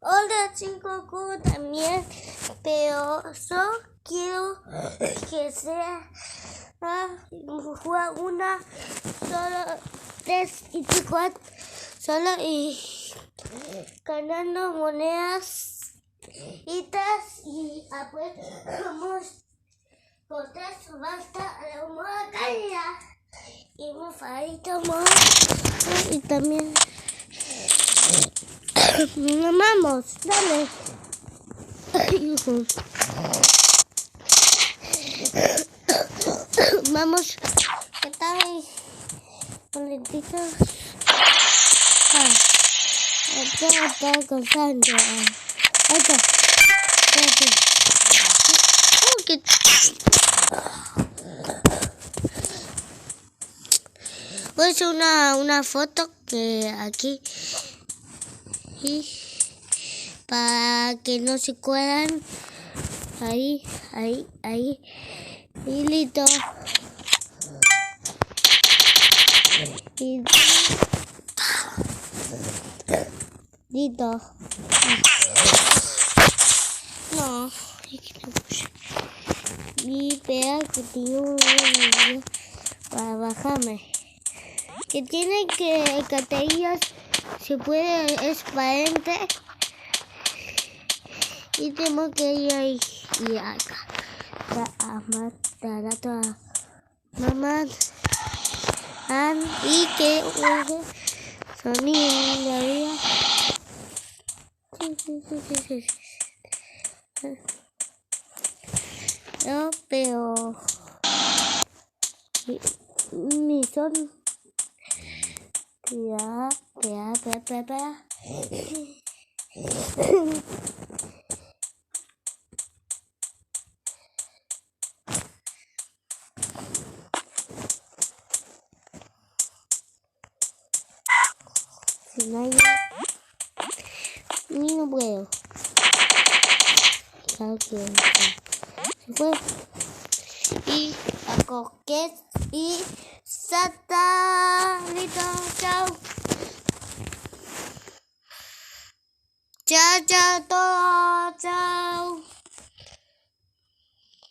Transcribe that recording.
Hola chicos, como también, pero yo quiero que sea jugar una solo 3 y 4 solo y ganando monedas y apretamos con 3 basta a la moda calidad y un farito más y también vamos, dale. Vamos, ¿qué tal? Boletitos. Está gozando. Ahí está. Voy a hacer una foto que aquí y para que no se cuelan. Ahí. Y listo. Y listo. No. Y espera que tengo un video para bajarme. Que tiene que categorías se puede exparente. Y tengo que ir ahí y acá. A matar a toda mamá. Y que use sonido de la vida. Sí. No, pero mi son espera. Si no hay ni no puedo. Claro que se fue. Y a coquet y satanito. Chao. Chao,